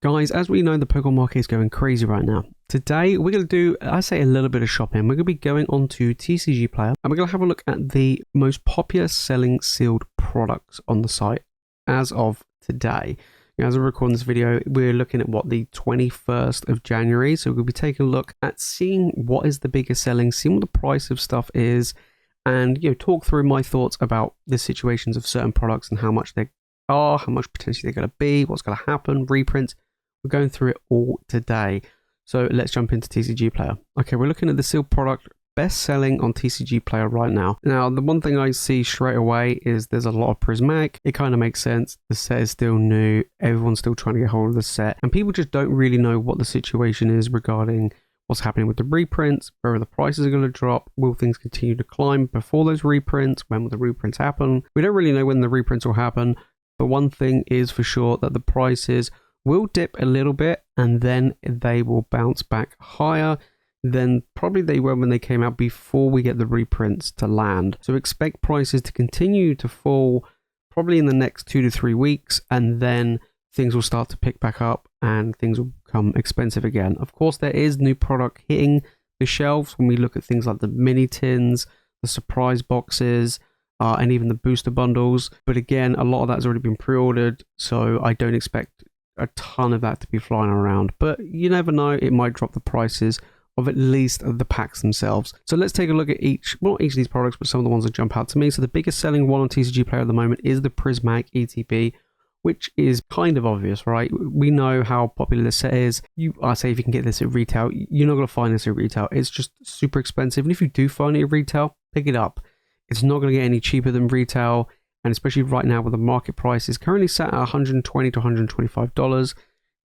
Guys, as we know, the Pokemon market is going crazy right now. Today, we're going to do, I say, a little bit of shopping. We're going to be going on to TCG Player, and we're going to have a look at the most popular selling sealed products on the site as of today. As we're recording this video, we're looking at the 21st of January. So we'll be taking a look at seeing what is the biggest selling, seeing what the price of stuff is, and talk through my thoughts about the situations of certain products and how much they are, how much potentially they're going to be, what's going to happen, reprints. We're going through it all today. So let's jump into TCG Player. Okay, we're looking at the sealed product best selling on TCG Player right now. Now, the one thing I see straight away is there's a lot of Prismatic. It kind of makes sense. The set is still new. Everyone's still trying to get hold of the set. And people just don't really know what the situation is regarding what's happening with the reprints, whether the prices are going to drop, will things continue to climb before those reprints, when will the reprints happen? We don't really know when the reprints will happen, but one thing is for sure that the prices will dip a little bit and then they will bounce back higher than probably they were when they came out before we get the reprints to land. So expect prices to continue to fall probably in the next 2 to 3 weeks, and then things will start to pick back up and things will become expensive again. Of course, there is new product hitting the shelves when we look at things like the mini tins, the surprise boxes, and even the booster bundles. But again, a lot of that has already been pre-ordered, so I don't expect a ton of that to be flying around, but you never know, it might drop the prices of at least the packs themselves. So let's take a look at not each of these products, but some of the ones that jump out to me. So the biggest selling one on TCG Player at the moment is the Prismatic ETB, which is kind of obvious, right? We know how popular this set is. I say if you can get this at retail, you're not going to find this at retail. It's just super expensive, and if you do find it at retail, pick it up. It's not going to get any cheaper than retail. And especially right now where the market price is currently set at $120 to $125.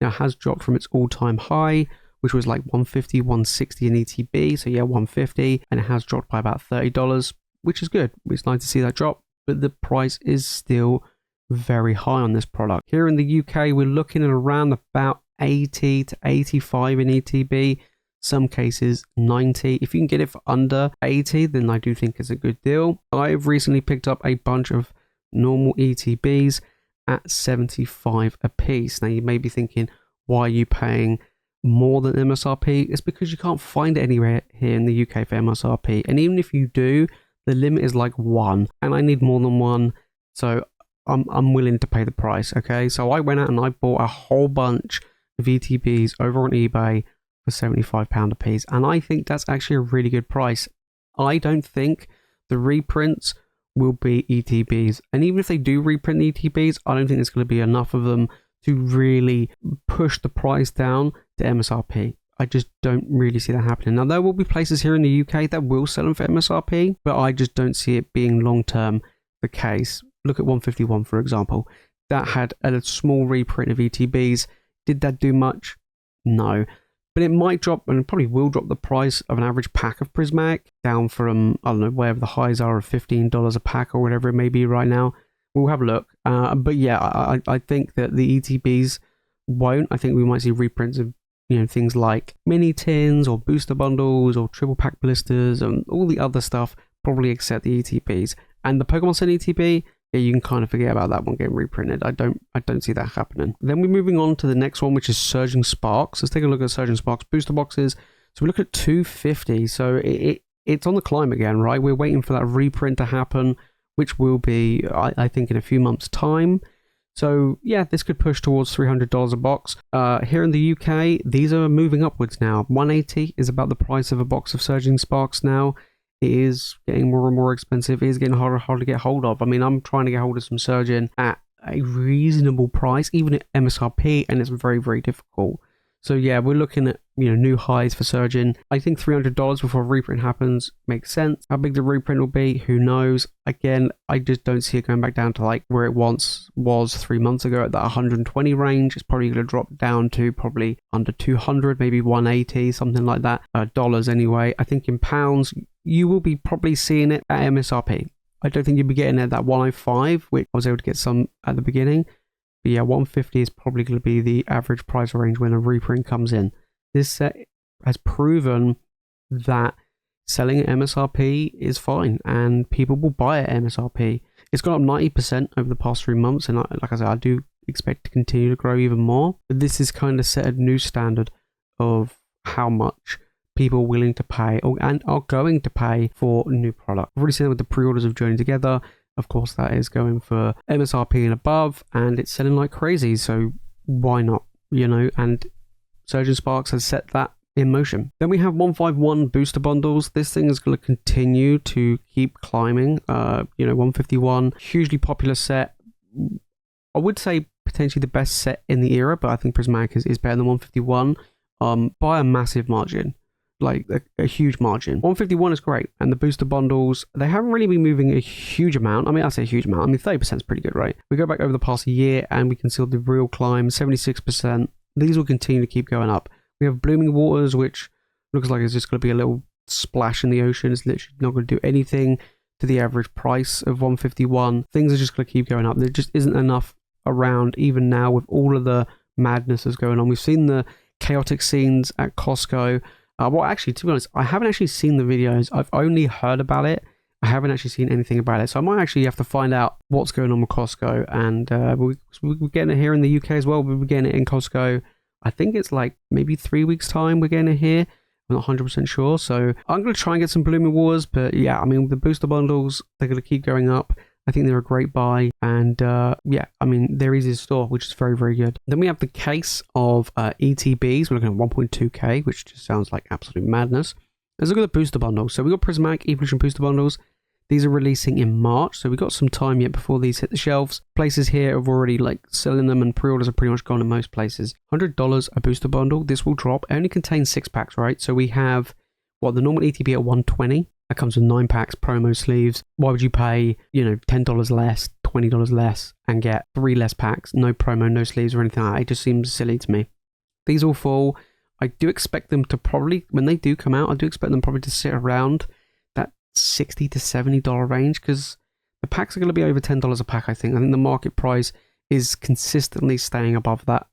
Now it has dropped from its all-time high, which was like $150, $160 in ETB. So yeah, $150, and it has dropped by about $30, which is good. It's nice to see that drop, but the price is still very high on this product. Here in the UK, we're looking at around about 80 to 85 in ETB. Some cases 90. If you can get it for under 80, then I do think it's a good deal. I've recently picked up a bunch of normal ETBs at 75 a piece. Now you may be thinking, why are you paying more than MSRP? It's because you can't find it anywhere here in the UK for MSRP, and even if you do, the limit is like 1, and I need more than 1, so I'm willing to pay the price. Okay, so I went out and I bought a whole bunch of ETBs over on eBay for £75 a piece, and I think that's actually a really good price. I don't think the reprints will be ETBs, and even if they do reprint the ETBs, I don't think there's going to be enough of them to really push the price down to MSRP. I just don't really see that happening. Now there will be places here in the UK that will sell them for MSRP, but I just don't see it being long term the case. Look at 151 for example. That had a small reprint of ETBs. Did that do much? No. But it might drop, and it probably will drop the price of an average pack of Prismatic down from, I don't know, wherever the highs are of $15 a pack or whatever it may be right now. We'll have a look. But yeah, I think that the ETBs won't. I think we might see reprints of things like mini tins or booster bundles or triple pack blisters and all the other stuff, probably except the ETBs. And the Pokemon Center ETB, yeah, you can kind of forget about that one getting reprinted. I don't see that happening. Then we're moving on to the next one, which is Surging Sparks. Let's take a look at Surging Sparks booster boxes. So we look at 250. So it's on the climb again, right? We're waiting for that reprint to happen, which will be, I think, in a few months' time. So yeah, this could push towards $300 a box. Here in the UK, these are moving upwards now. $180 is about the price of a box of Surging Sparks now. It is getting more and more expensive. It is getting harder and harder to get hold of. I mean, I'm trying to get hold of some Surgeon at a reasonable price, even at MSRP, and it's very, very difficult. So yeah, we're looking at new highs for Surgeon. I think $300 before a reprint happens makes sense. How big the reprint will be, who knows? Again, I just don't see it going back down to like where it once was 3 months ago at that 120 range. It's probably going to drop down to probably under 200, maybe 180, something like that. Dollars anyway. I think in pounds, you will be probably seeing it at MSRP. I don't think you'll be getting it at that 105, which I was able to get some at the beginning. But yeah, 150 is probably going to be the average price range when a reprint comes in. This set has proven that selling at MSRP is fine and people will buy at MSRP. It's gone up 90% over the past 3 months, and like I said, I do expect to continue to grow even more. But this is kind of set a new standard of how much people are willing to pay and are going to pay for new product. I've already seen that with the pre-orders of Journey Together. Of course, that is going for MSRP and above, and it's selling like crazy, so why not, you know? And Surgeon Sparks has set that in motion. Then we have 151 booster bundles. This thing is going to continue to keep climbing. 151, hugely popular set. I would say potentially the best set in the era, but I think Prismatic is better than 151 by a massive margin. Like a huge margin. 151 is great, and the booster bundles, they haven't really been moving a huge amount. I mean, I say a huge amount. I mean, 30% is pretty good, right? We go back over the past year and we can see the real climb, 76%. These will continue to keep going up. We have Blooming Waters, which looks like it's just going to be a little splash in the ocean. It's literally not going to do anything to the average price of 151. Things are just going to keep going up. There just isn't enough around even now with all of the madness that's going on. We've seen the chaotic scenes at Costco. Well, actually, to be honest, I haven't actually seen the videos. I've only heard about it. I haven't actually seen anything about it. So I might actually have to find out what's going on with Costco. And we're getting it here in the UK as well. We're getting it in Costco. I think it's like maybe 3 weeks' time we're getting it here. I'm not 100% sure. So I'm going to try and get some Blooming Wars. But yeah, I mean, the booster bundles, they're going to keep going up. I think they're a great buy, and yeah, I mean, they're easy to store, which is very, very good. Then we have the case of ETBs. We're looking at 1.2k, which just sounds like absolute madness. Let's look at the booster bundles. So we got Prismatic Evolution booster bundles. These are releasing in March, so we got some time yet before these hit the shelves. Places here have already like selling them, and pre-orders are pretty much gone in most places. $100 a booster bundle. This will drop. It only contains 6 packs, right? So we have the normal ETB at 120. That comes with 9 packs, promo sleeves. Why would you pay, $10 less, $20 less, and get 3 less packs, no promo, no sleeves or anything like that? It just seems silly to me. These all fall. I do expect them to probably, when they do come out, I do expect them probably to sit around that $60 to $70 range, because the packs are going to be over $10 a pack, I think. I think the market price is consistently staying above that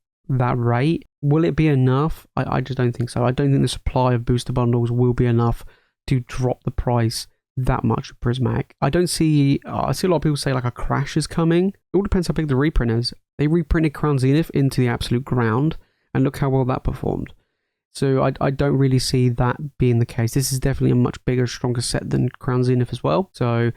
rate. Will it be enough? I just don't think so. I don't think the supply of booster bundles will be enough to drop the price that much of Prismatic. I see a lot of people say like a crash is coming. It all depends how big the reprint is. They reprinted Crown Zenith into the absolute ground, and look how well that performed. So I don't really see that being the case. This is definitely a much bigger, stronger set than Crown Zenith as well. So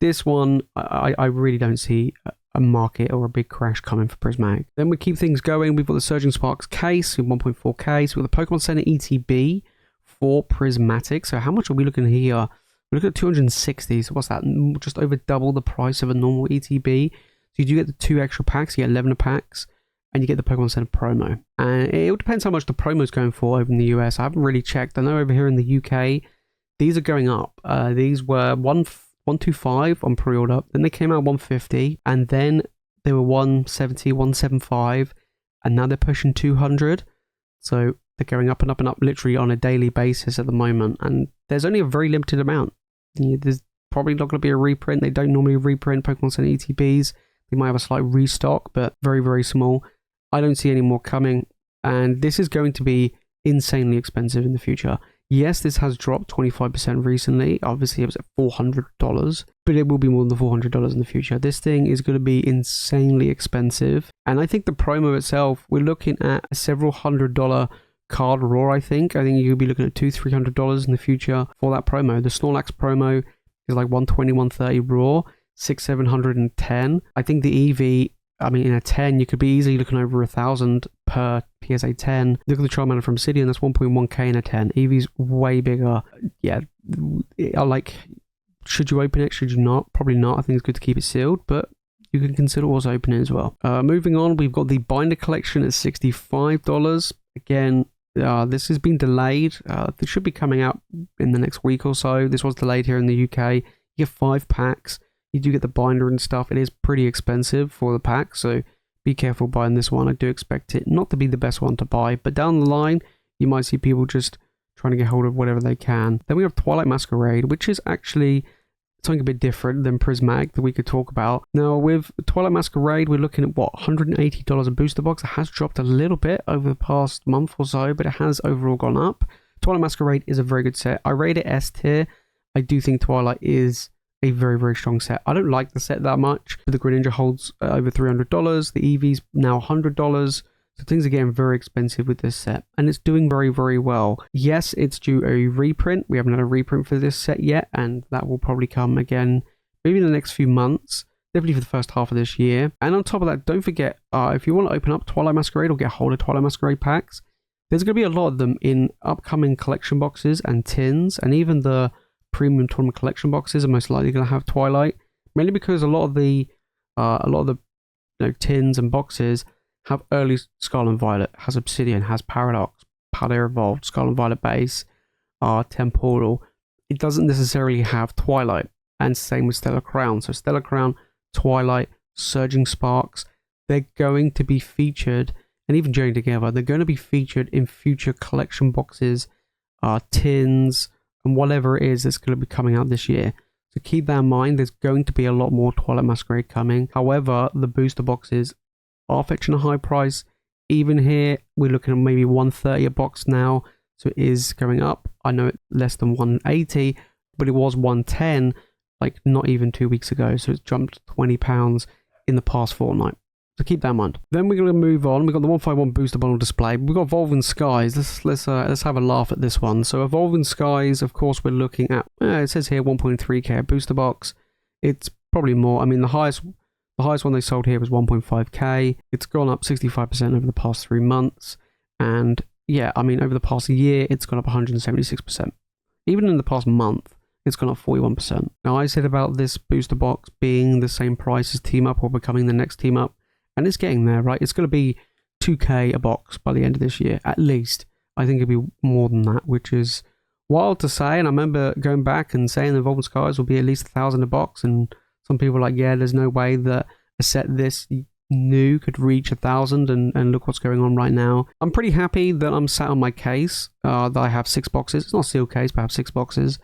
this one, I really don't see a market or a big crash coming for Prismatic. Then we keep things going. We've got the Surging Sparks case in 1.4k. So we've got the Pokemon Center ETB for Prismatic. So how much are we looking at here? We're looking at 260. So what's that? Just over double the price of a normal ETB. So you do get the 2 extra packs. You get 11 packs, and you get the Pokemon Center promo. And it all depends how much the promo is going for over in the US. I haven't really checked. I know over here in the UK, these are going up. These were 125 on pre-order. Then they came out 150, and then they were 170, 175, and now they're pushing 200. So they're going up and up and up literally on a daily basis at the moment, and there's only a very limited amount. There's probably not going to be a reprint. They don't normally reprint Pokemon Center ETBs. They might have a slight restock, but very, very small. I don't see any more coming, and this is going to be insanely expensive in the future. Yes, this has dropped 25% recently. Obviously, it was at $400, but it will be more than $400 in the future. This thing is going to be insanely expensive, and I think the promo itself, we're looking at a several $100 card raw. I think you'll be looking at $200-$300 in the future for that promo. The Snorlax promo is like 120, 130 raw, 600-710. I think the EV, in a 10, you could be easily looking over 1,000 per PSA 10. Look at the Charmander from Obsidian, that's 1.1k in a 10. EV's way bigger. Yeah, should you open it? Should you not? Probably not. I think it's good to keep it sealed, but you can consider also opening it as well. Moving on, we've got the Binder Collection at $65. Again, this has been delayed. This should be coming out in the next week or so. This was delayed here in the UK. You get 5 packs. You do get the binder and stuff. It is pretty expensive for the pack, so be careful buying this one. I do expect it not to be the best one to buy, but down the line, you might see people just trying to get hold of whatever they can. Then we have Twilight Masquerade, which is actually something a bit different than Prismatic that we could talk about. Now, with Twilight Masquerade, we're looking at $180 a booster box. It has dropped a little bit over the past month or so, but it has overall gone up. Twilight Masquerade is a very good set. I rate it S tier. I do think Twilight is a very, very strong set. I don't like the set that much, but the Greninja holds over $300. The Eevee's now $100. So things are getting very expensive with this set, and it's doing very, very well. Yes, it's due a reprint. We haven't had a reprint for this set yet, and that will probably come again maybe in the next few months, definitely for the first half of this year. And on top of that, don't forget, if you want to open up Twilight Masquerade or get hold of Twilight Masquerade packs, there's going to be a lot of them in upcoming collection boxes and tins, and even the premium tournament collection boxes are most likely going to have Twilight, mainly because a lot of the tins and boxes have early Scarlet Violet, has Obsidian, has Paradox, Paldea Evolved, Scarlet Violet base, Temporal. It doesn't necessarily have Twilight, and same with Stellar Crown. So Stellar Crown, Twilight, Surging Sparks, they're going to be featured, and even joining together, they're going to be featured in future collection boxes, tins, and whatever it is that's going to be coming out this year. So keep that in mind. There's going to be a lot more Twilight Masquerade coming. However, the booster boxes are fetching a high price. Even here, we're looking at maybe $130 a box now, so it is going up. I know it's less than $180, but it was $110 like not even 2 weeks ago, so it's jumped £20 in the past fortnight. So keep that in mind. Then we're going to move on. We've got the 151 booster bundle display. We've got Evolving Skies. Let's have a laugh at this one. So Evolving Skies, of course, we're looking at. It says here 1.3k booster box. It's probably more. I mean, the highest one they sold here was 1.5k. It's gone up 65% over the past 3 months, and yeah, I mean, over the past year, it's gone up 176%. Even in the past month, it's gone up 41%. Now, I said about this booster box being the same price as Team Up or becoming the next Team Up. And it's getting there, right? It's going to be 2k a box by the end of this year, at least. I think it'll be more than that, which is wild to say. And I remember going back and saying the Evolving Skies will be at least 1,000 a box. And some people were like, yeah, there's no way that a set this new could reach 1,000. And look what's going on right now. I'm pretty happy that I'm sat on my case, that I have 6 boxes. It's not a sealed case, but I have 6 boxes.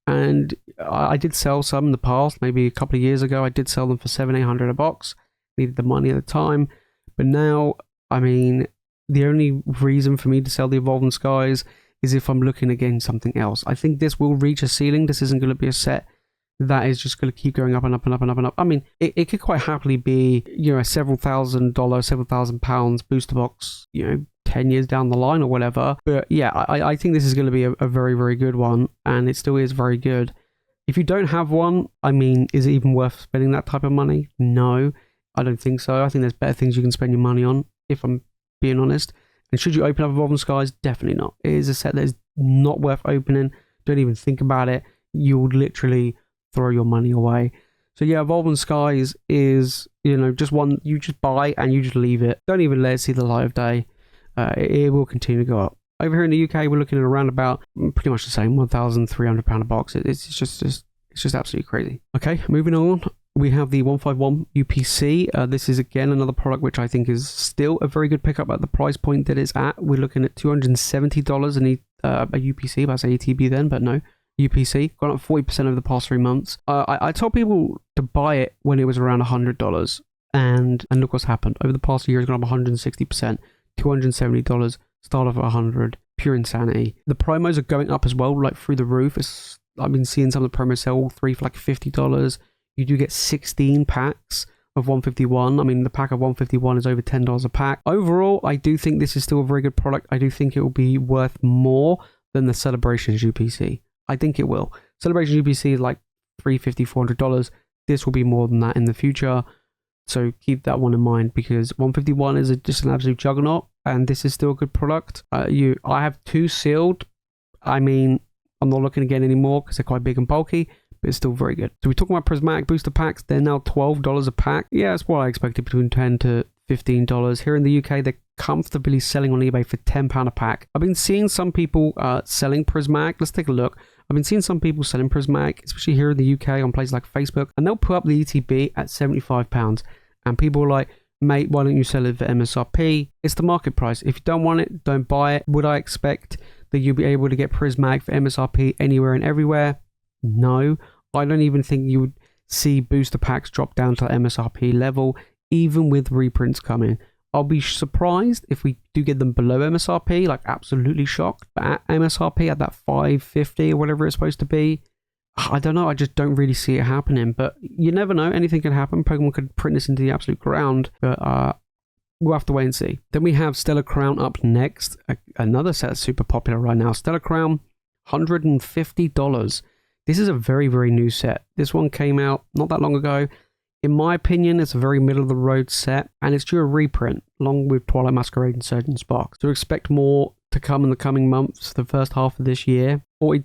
And I did sell some in the past, maybe a couple of years ago. I did sell them for $700-800 a box. Needed the money at the time, but now, I mean, the only reason for me to sell the Evolving Skies is if I'm looking against something else. I think this will reach a ceiling. This isn't going to be a set that is just going to keep going up and up and up and up and up. I mean, it could quite happily be, you know, a several $1,000s, several £1,000s booster box, you know, 10 years down the line or whatever. But yeah, I think this is going to be a very, very good one, and it still is very good. If you don't have one, I mean, is it even worth spending that type of money? No. I don't think so. I think there's better things you can spend your money on, if I'm being honest. And should you open up Evolving Skies? Definitely not. It is a set that is not worth opening. Don't even think about it. You would literally throw your money away. So yeah, Evolving Skies is, you know, just one you just buy and you just leave it. Don't even let it see the light of day. It will continue to go up. Over here in the UK, we're looking at around about pretty much the same, £1,300 a box. It's just absolutely crazy. Okay, moving on. We have the 151 UPC. This is again another product which I think is still a very good pickup at the price point that it's at. We're looking at $270 in a UPC, but I say ATB then, but no, UPC. Gone up 40% over the past 3 months. I told people to buy it when it was around $100, and look what's happened. Over the past year, it's gone up 160%, $270, start off at 100, pure insanity. The promos are going up as well, like through the roof. I've been seeing some of the promos sell all 3 for like $50. You do get 16 packs of 151. I mean, the pack of 151 is over $10 a pack. Overall, I do think this is still a very good product. I do think it will be worth more than the Celebrations UPC. I think it will. Celebrations UPC is like $350, $400. This will be more than that in the future. So keep that one in mind, because 151 is just an absolute juggernaut, and this is still a good product. I have 2 sealed. I mean, I'm not looking again anymore because they're quite big and bulky, but it's still very good. So we're talking about Prismatic booster packs. They're now $12 a pack. Yeah, that's what I expected, between $10 to $15. Here in the UK, they're comfortably selling on eBay for £10 a pack. I've been seeing some people selling Prismatic. Let's take a look. I've been seeing some people selling Prismatic, especially here in the UK on places like Facebook, and they'll put up the ETB at £75. And people are like, mate, why don't you sell it for MSRP? It's the market price. If you don't want it, don't buy it. Would I expect that you'll be able to get Prismatic for MSRP anywhere and everywhere? No. I don't even think you would see booster packs drop down to MSRP level, even with reprints coming. I'll be surprised if we do get them below MSRP, like absolutely shocked. But at MSRP, at that $550 or whatever it's supposed to be, I don't know, I just don't really see it happening, but you never know, anything can happen. Pokemon could print this into the absolute ground, but we'll have to wait and see. Then we have Stellar Crown up next, another set that's super popular right now. Stellar Crown, $150. This is a very, very new set. This one came out not that long ago. In my opinion, it's a very middle-of-the-road set, and it's due a reprint, along with Twilight, Masquerade, and Surgeon Sparks. So expect more to come in the coming months, the first half of this year. 40%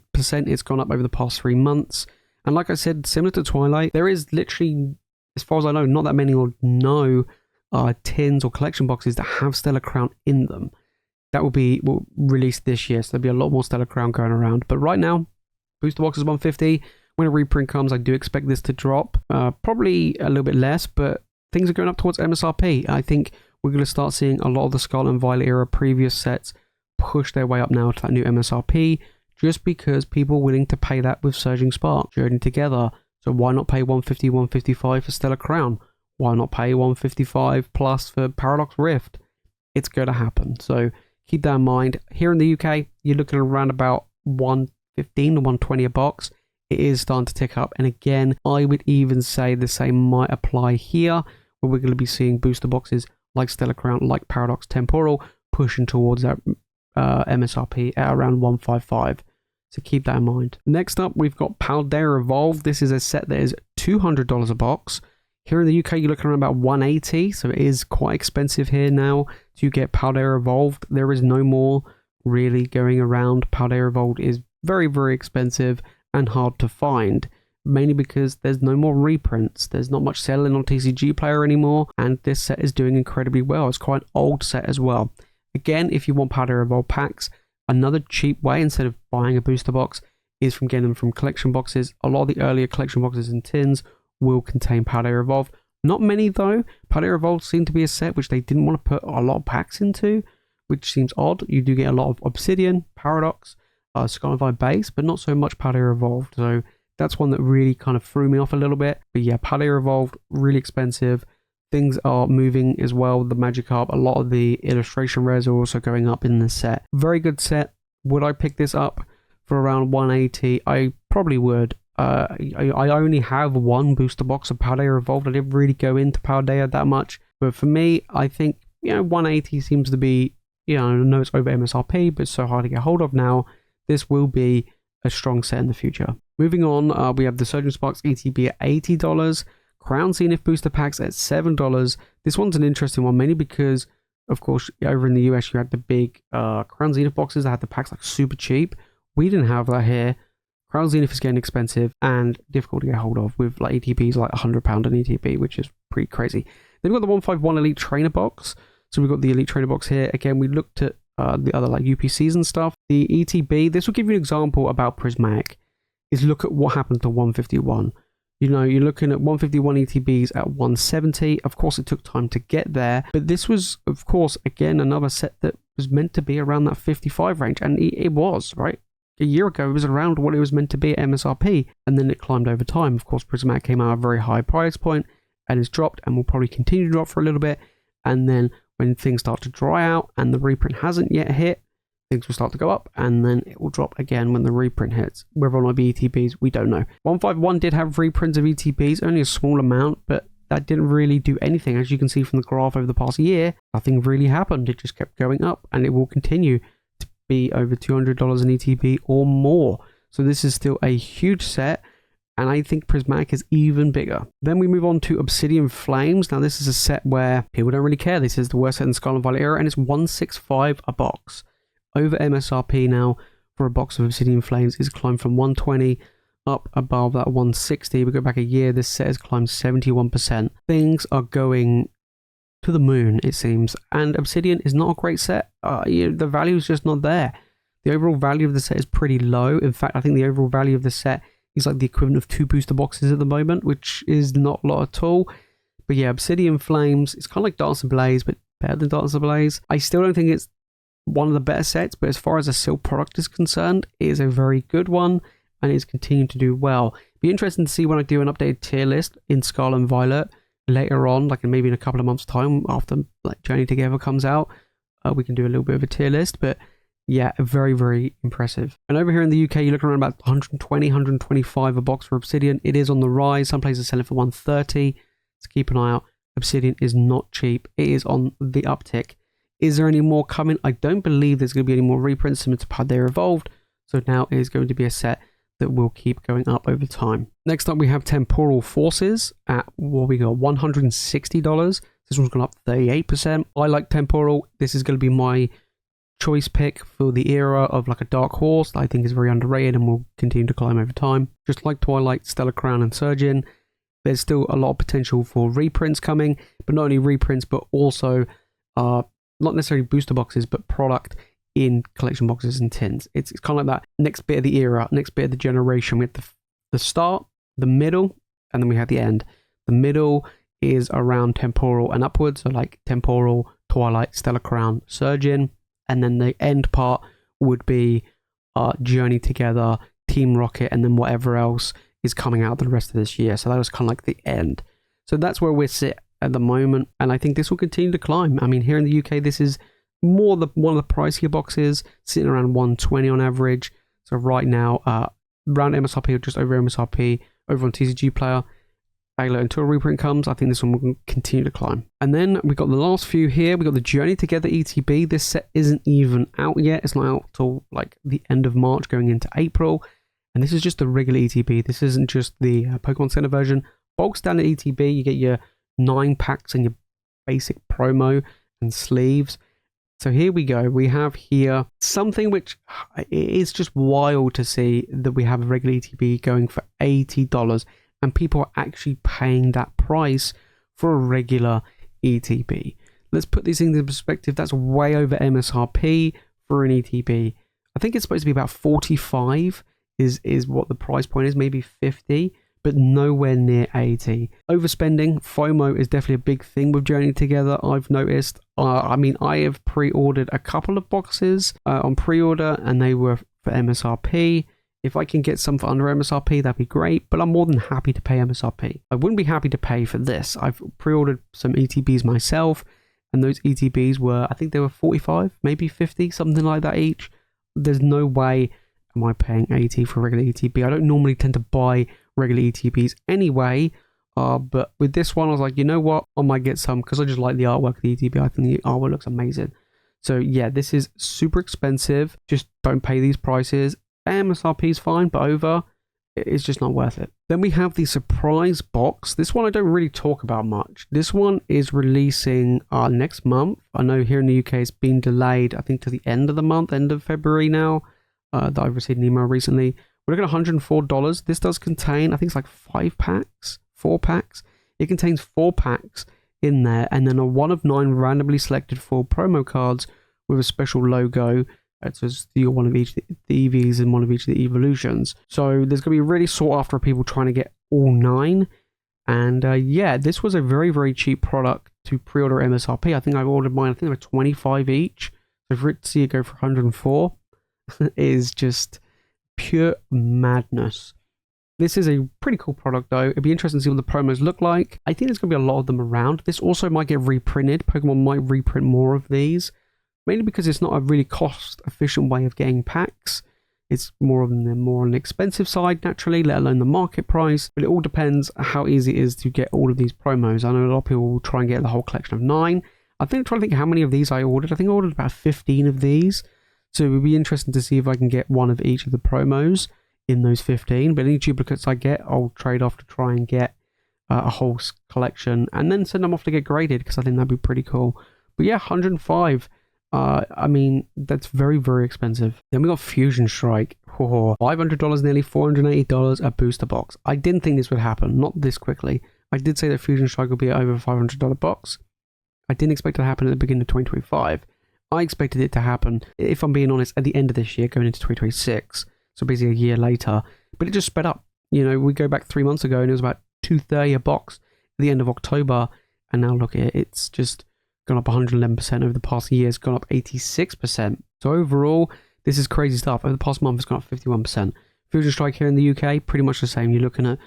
it's gone up over the past 3 months. And like I said, similar to Twilight, there is literally, as far as I know, not that many or no tins or collection boxes that have Stellar Crown in them. That will be released this year, so there'll be a lot more Stellar Crown going around. But right now, booster box is $150. When a reprint comes, I do expect this to drop. Probably a little bit less, but things are going up towards MSRP. I think we're going to start seeing a lot of the Scarlet and Violet era previous sets push their way up now to that new MSRP, just because people are willing to pay that with Surging Spark, journey together. So why not pay $150, $155 for Stellar Crown? Why not pay $155 plus for Paradox Rift? It's going to happen. So keep that in mind. Here in the UK, you're looking around about $115 to $120 a box. It is starting to tick up, and again, I would even say the same might apply here, where we're going to be seeing booster boxes like Stellar Crown, like Paradox Temporal, pushing towards that MSRP at around $155. So keep that in mind. Next up, we've got Paldea Evolved. This is a set that is $200 a box. Here in the UK, you're looking around about $180, so it is quite expensive here now to get Paldea Evolved. There is no more really going around. Paldea Evolved is very, very expensive and hard to find, mainly because there's no more reprints. There's not much selling on TCG Player anymore, and this set is doing incredibly well. It's quite an old set as well. Again, if you want Paldea Evolved packs, another cheap way instead of buying a booster box is from getting them from collection boxes. A lot of the earlier collection boxes and tins will contain Paldea Evolved. Not many though. Paldea Evolved seemed to be a set which they didn't want to put a lot of packs into, which seems odd. You do get a lot of Obsidian, Paradox, Scarlet Violet base, but not so much Paldea Evolved. So that's one that really kind of threw me off a little bit. But yeah, Paldea Evolved, really expensive. Things are moving as well. The Magikarp, a lot of the illustration rares are also going up in this set. Very good set. Would I pick this up for around $180? I probably would. I only have one booster box of Paldea Evolved. I didn't really go into Paldea that much. But for me, I think, $180 seems to be, I know it's over MSRP, but it's so hard to get hold of now. This will be a strong set in the future. Moving on, we have the Surgeon Sparks ETB at $80. Crown Zenith booster packs at $7. This one's an interesting one, mainly because, of course, over in the US, you had the big Crown Zenith boxes that had the packs like super cheap. We didn't have that here. Crown Zenith is getting expensive and difficult to get hold of, with like ETBs like £100 an ETB, which is pretty crazy. Then we've got the 151 Elite Trainer box. So we've got the Elite Trainer box here. Again, we looked at the other like UPCs and stuff. The ETB, this will give you an example about Prismatic, is look at what happened to 151. You're looking at 151 ETBs at 170. Of course, it took time to get there, but this was, of course, again, another set that was meant to be around that 55 range, and it was, right? A year ago, it was around what it was meant to be at MSRP, and then it climbed over time. Of course, Prismatic came out at a very high price point, and it's dropped, and will probably continue to drop for a little bit, and then when things start to dry out, and the reprint hasn't yet hit, things will start to go up, and then it will drop again when the reprint hits. Whether or not it be ETBs, we don't know. 151 did have reprints of ETBs, only a small amount, but that didn't really do anything. As you can see from the graph over the past year, nothing really happened. It just kept going up, and it will continue to be over $200 an ETB or more. So this is still a huge set, and I think Prismatic is even bigger. Then we move on to Obsidian Flames. Now this is a set where people don't really care. This is the worst set in Scarlet Violet era, and it's $165 a box. Over MSRP now for a box of Obsidian Flames is climbed from 120 up above that 160. We go back a year, this set has climbed 71%. Things are going to the moon, it seems, and Obsidian is not a great set. The value is just not there. The overall value of the set is pretty low. In fact, I think the overall value of the set is like the equivalent of 2 booster boxes at the moment, which is not a lot at all. But yeah, Obsidian Flames, it's kind of like Dance and Blaze, but better than Dance and Blaze. I still don't think it's one of the better sets, but as far as a sealed product is concerned, it is a very good one, and it's continuing to do well. Be interesting to see when I do an updated tier list in Scarlet and Violet later on, like maybe in a couple of months' time after like Journey Together comes out. We can do a little bit of a tier list, but Yeah, very, very impressive. And over here in the UK, you're looking around about 120, 125 a box for Obsidian. It is on the rise. Some places sell it for 130. So keep an eye out. Obsidian is not cheap. It is on the uptick. Is there any more coming? I don't believe there's going to be any more reprints similar to Paldea Evolved. So now it is going to be a set that will keep going up over time. Next up, we have Temporal Forces at what we got, $160. This one's gone up 38%. I like Temporal. This is going to be my choice pick for the era of like a dark horse that I think is very underrated and will continue to climb over time. Just like Twilight, Stellar Crown, and Surgeon, there's still a lot of potential for reprints coming, but not only reprints, but also not necessarily booster boxes, but product in collection boxes and tins. It's kind of like that next bit of the era, next bit of the generation. We have the start, the middle, and then we have the end. The middle is around Temporal and upwards, so like Temporal, Twilight, Stellar Crown, Surgeon, and then the end part would be Journey Together, Team Rocket, and then whatever else is coming out the rest of this year. So that was kind of like the end. So that's where we sit at the moment, and I think this will continue to climb. I mean, here in the UK, this is more one of the pricier boxes, sitting around 120 on average. So right now, around MSRP or just over MSRP over on TCG Player. Until a reprint comes, I think this one will continue to climb. And then we got the last few here. We got the Journey Together ETB. This set isn't even out yet. It's not out till like the end of March, going into April. And this is just the regular ETB. This isn't just the Pokemon Center version. Bulk standard ETB, you get your 9 packs and your basic promo and sleeves. So here we go. We have here something which is just wild to see, that we have a regular ETB going for $80. And people are actually paying that price for a regular ETB. Let's put these things in perspective. That's way over MSRP for an ETB. I think it's supposed to be about 45 is what the price point is, maybe 50, but nowhere near 80. Overspending, FOMO is definitely a big thing with Journey Together, I've noticed. I mean, I have pre-ordered a couple of boxes on pre-order, and they were for MSRP. If I can get some for under MSRP, that'd be great, but I'm more than happy to pay MSRP. I wouldn't be happy to pay for this. I've pre-ordered some ETBs myself, and those ETBs were, I think they were 45, maybe 50, something like that each. There's no way am I paying 80 for a regular ETB. I don't normally tend to buy regular ETBs anyway, but with this one, I was like, you know what? I might get some, because I just like the artwork of the ETB. I think the artwork looks amazing. So yeah, this is super expensive. Just don't pay these prices. MSRP is fine, but over, it's just not worth it. Then we have the surprise box. This one I don't really talk about much. This one is releasing next month. I know here in the UK it's been delayed, I think, to the end of the month, end of February now, that I've received an email recently. We're looking at $104. This does contain, I think it's like 4 packs. It contains 4 packs in there, and then a 1 of 9 randomly selected 4 promo cards with a special logo. So it's one of each of the EVs and one of each of the evolutions. So there's going to be really sought after people trying to get all 9. And yeah, this was a very, very cheap product to pre-order MSRP. I think I've ordered mine, I think they were 25 each. So for it to see it go for 104 is just pure madness. This is a pretty cool product though. It'd be interesting to see what the promos look like. I think there's going to be a lot of them around. This also might get reprinted. Pokemon might reprint more of these. Mainly because it's not a really cost-efficient way of getting packs. It's more on the expensive side, naturally, let alone the market price. But it all depends how easy it is to get all of these promos. I know a lot of people will try and get the whole collection of 9. I think I'm trying to think how many of these I ordered. I think I ordered about 15 of these. So it would be interesting to see if I can get one of each of the promos in those 15. But any duplicates I get, I'll trade off to try and get a whole collection. And then send them off to get graded, because I think that'd be pretty cool. But yeah, 105. I mean, that's very, very expensive. Then we got Fusion Strike. $500, nearly $480 a booster box. I didn't think this would happen, not this quickly. I did say that Fusion Strike would be over a $500 box. I didn't expect it to happen at the beginning of 2025. I expected it to happen, if I'm being honest, at the end of this year, going into 2026. So basically a year later. But it just sped up. You know, we go back 3 months ago and it was about $230 a box at the end of October. And now look at it, it's just gone up 111% over the past year. It's gone up 86%. So overall, this is crazy stuff. Over the past month, it's gone up 51%. Fusion Strike here in the UK, pretty much the same. You're looking at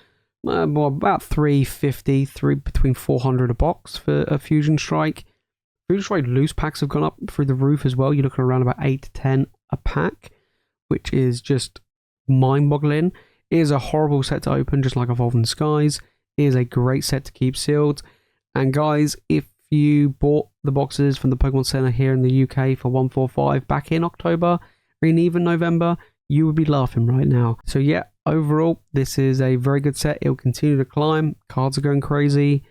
about $350, between $400 a box for a Fusion Strike. Fusion Strike loose packs have gone up through the roof as well. You're looking around about $8 to $10 a pack, which is just mind-boggling. It is a horrible set to open, just like Evolving Skies. It is a great set to keep sealed. And guys, if you bought the boxes from the Pokemon Center here in the UK for $145 back in October, or even November, you would be laughing right now. So yeah, overall, this is a very good set. It will continue to climb. Cards are going crazy.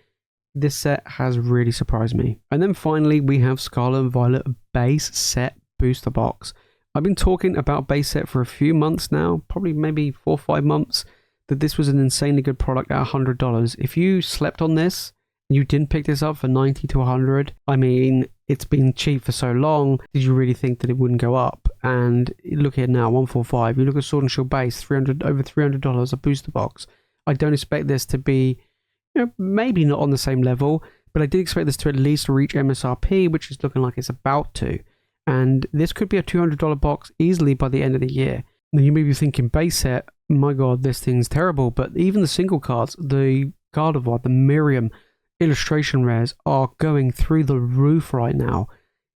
This set has really surprised me. And then finally, we have Scarlet Violet base set booster box. I've been talking about base set for a few months now, probably maybe 4 or 5 months, that this was an insanely good product at $100. If you slept on this, you didn't pick this up for 90 to 100. I mean, it's been cheap for so long. Did you really think that it wouldn't go up? And look here now, 145. You look at Sword and Shield base, over $300 a booster box. I don't expect this to be, maybe not on the same level, but I did expect this to at least reach MSRP, which is looking like it's about to. And this could be a $200 box easily by the end of the year. Now you may be thinking base set, my god, this thing's terrible. But even the single cards, the Gardevoir, the Miriam, illustration rares are going through the roof right now.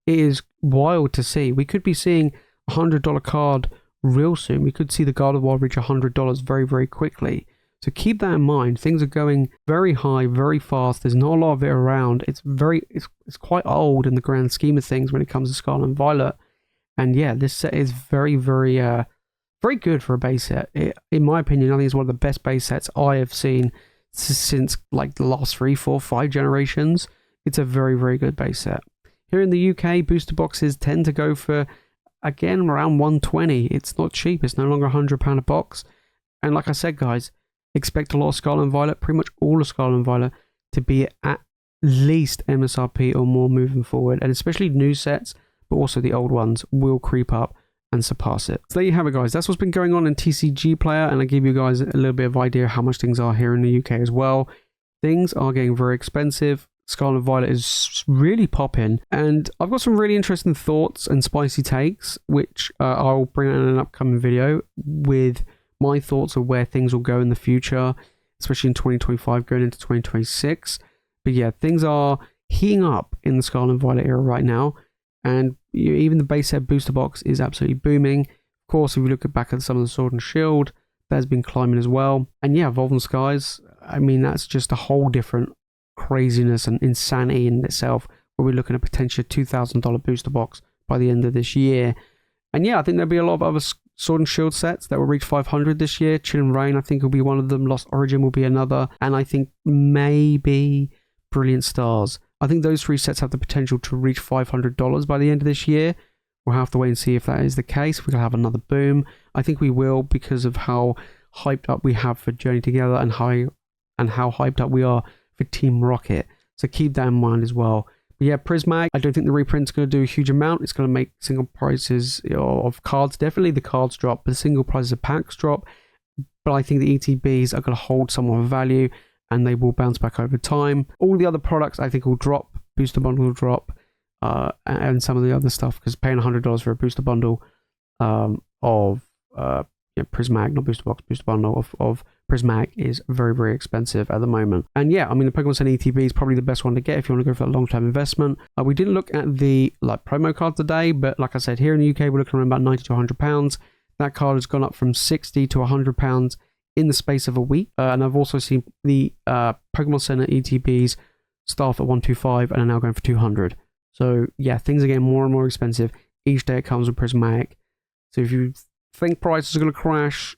It is wild to see. We could be seeing a $100 card real soon. We could see the Gardevoir reach $100 very, very quickly. So keep that in mind. Things are going very high, very fast. There's not a lot of it around. It's quite old in the grand scheme of things when it comes to Scarlet and Violet. And yeah, this set is very, very, very good for a base set. In my opinion, I think it's one of the best base sets I have seen since like the last 3, 4, 5 generations. It's a very, very good base set. Here in the UK, booster boxes tend to go for, again, around 120. It's not cheap. It's no longer £100 a box. And like I said, guys, expect a lot of Scarlet and Violet, pretty much all of Scarlet and Violet, to be at least MSRP or more moving forward. And especially new sets, but also the old ones will creep up and surpass it. So there you have it, guys. That's what's been going on in TCG Player, and I give you guys a little bit of idea how much things are here in the UK as well. Things are getting very expensive. Scarlet Violet is really popping, and I've got some really interesting thoughts and spicy takes, which I'll bring out in an upcoming video with my thoughts of where things will go in the future, especially in 2025 going into 2026. But yeah, things are heating up in the Scarlet and Violet era right now, and even the base set booster box is absolutely booming. Of course, if we look back at some of the Sword and Shield, that's been climbing as well. And yeah, Evolving Skies, I mean, that's just a whole different craziness and insanity in itself, where we're looking at potentially a $2,000 booster box by the end of this year. And yeah, I think there'll be a lot of other Sword and Shield sets that will reach 500 this year. Chill and Rain, I think, will be one of them. Lost Origin will be another. And I think maybe Brilliant Stars. I think those 3 sets have the potential to reach $500 by the end of this year. We'll have to wait and see if that is the case. We're going to have another boom. I think we will, because of how hyped up we have for Journey Together and how hyped up we are for Team Rocket. So keep that in mind as well. But yeah, Prismatic, I don't think the reprint's going to do a huge amount. It's going to make single prices of cards. Definitely the cards drop, but the single prices of packs drop. But I think the ETBs are going to hold some of value, and they will bounce back over time. All the other products I think will drop. Booster bundle will drop, and some of the other stuff, because paying $100 for a booster bundle of Prismatic, not booster box, booster bundle of Prismatic is very, very expensive at the moment. And yeah, I mean, the Pokemon Center ETB is probably the best one to get if you want to go for that long-term investment. We didn't look at the promo card today, but like I said, here in the UK, we're looking around about £90 to £100. That card has gone up from £60 to £100 in the space of a week. And I've also seen the Pokemon Center ETBs start at 125 and are now going for 200. So yeah, things are getting more and more expensive each day it comes with Prismatic. So if you think prices are going to crash,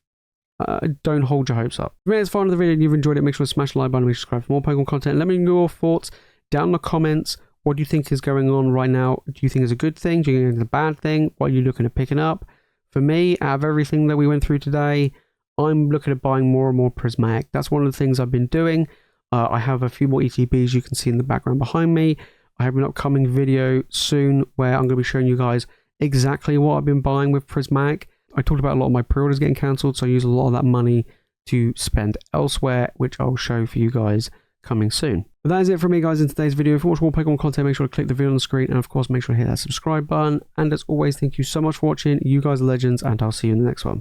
don't hold your hopes up. If you made it far into the video and you've enjoyed it, make sure to smash the like button and subscribe for more Pokemon content. Let me know your thoughts down in the comments. What do you think is going on right now? Do you think it's a good thing? Do you think it's a bad thing? What are you looking at picking up? For me, out of everything that we went through today, I'm looking at buying more and more Prismatic. That's one of the things I've been doing. I have a few more ETBs you can see in the background behind me. I have an upcoming video soon where I'm going to be showing you guys exactly what I've been buying with Prismatic. I talked about a lot of my pre-orders getting cancelled, so I use a lot of that money to spend elsewhere, which I'll show for you guys coming soon. But that is it from me, guys, in today's video. If you want more Pokemon content, make sure to click the video on the screen, and of course make sure to hit that subscribe button. And as always, thank you so much for watching. You guys are legends, and I'll see you in the next one.